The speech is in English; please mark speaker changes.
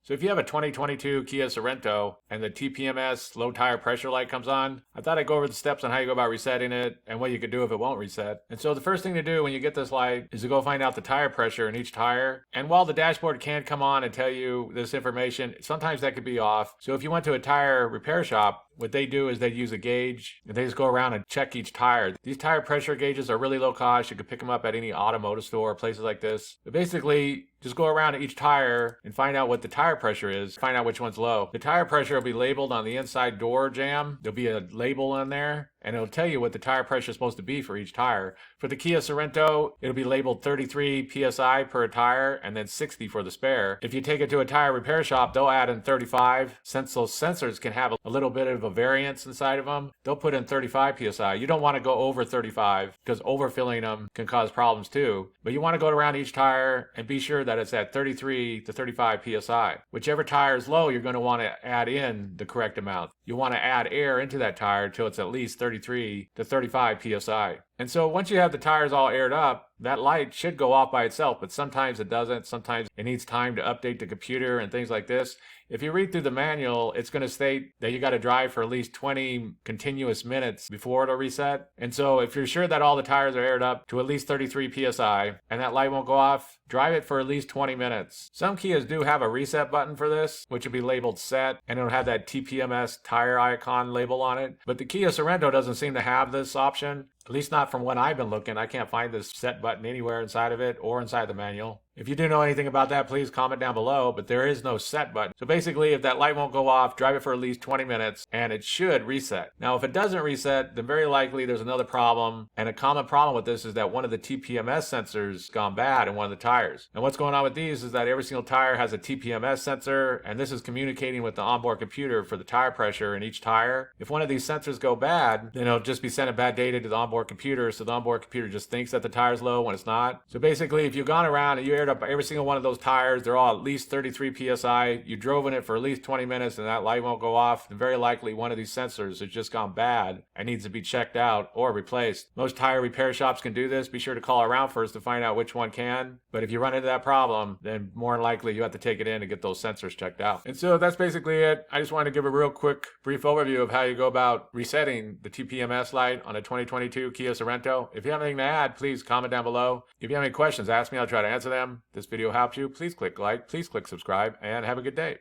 Speaker 1: So if you have a 2022 Kia Sorento and the TPMS low tire pressure light comes on, I thought I'd go over the steps on how you go about resetting it and what you could do if it won't reset. And so the first thing to do when you get this light is to go find out the tire pressure in each tire. And while the dashboard can come on and tell you this information, sometimes that could be off. So if you went to a tire repair shop, what they do is they use a gauge and they just go around and check each tire. These tire pressure gauges are really low cost. You can pick them up at any automotive store, places like this. But basically, just go around to each tire and find out what the tire pressure is, find out which one's low. The tire pressure will be labeled on the inside door jamb. There'll be a label on there and it'll tell you what the tire pressure is supposed to be for each tire. For the Kia Sorento, it'll be labeled 33 PSI per tire and then 60 for the spare. If you take it to a tire repair shop, they'll add in 35. Since those sensors can have a little bit of a variance inside of them, they'll put in 35 PSI. You don't want to go over 35 because overfilling them can cause problems too. But you want to go around each tire and be sure that it's at 33 to 35 PSI. Whichever tire is low, you're going to want to add in the correct amount. You want to add air into that tire till it's at least 33 to 35 PSI. And so once you have the tires all aired up, that light should go off by itself, but sometimes it doesn't. Sometimes it needs time to update the computer and things like this. If you read through the manual, it's going to state that you got to drive for at least 20 continuous minutes before it'll reset. And so if you're sure that all the tires are aired up to at least 33 PSI and that light won't go off, drive it for at least 20 minutes. Some Kias do have a reset button for this, which will be labeled set, and it'll have that TPMS tire icon label on it. But the Kia Sorento doesn't seem to have this option. At least not from what I've been looking. I can't find this set button anywhere inside of it or inside the manual. If you do know anything about that, please comment down below, but there is no set button. So basically, if that light won't go off, drive it for at least 20 minutes, and it should reset. Now, if it doesn't reset, then very likely there's another problem, and a common problem with this is that one of the TPMS sensors gone bad in one of the tires. And what's going on with these is that every single tire has a TPMS sensor, and this is communicating with the onboard computer for the tire pressure in each tire. If one of these sensors go bad, then it'll just be sending bad data to the onboard computer, so the onboard computer just thinks that the tire's low when it's not. So basically, if you've gone around and you aired up every single one of those tires, they're all at least 33 PSI, you drove in it for at least 20 minutes and that light won't go off, then very likely one of these sensors has just gone bad and needs to be checked out or replaced. Most tire repair shops can do this. Be sure to call around first to find out which one can. But if you run into that problem, then more than likely you have to take it in and get those sensors checked out. And so that's basically it. I just wanted to give a real quick, brief overview of how you go about resetting the TPMS light on a 2022 Kia Sorento. If you have anything to add, please comment down below. If you have any questions, ask me. I'll try to answer them. This video helped you, please click like, please click subscribe, and have a good day.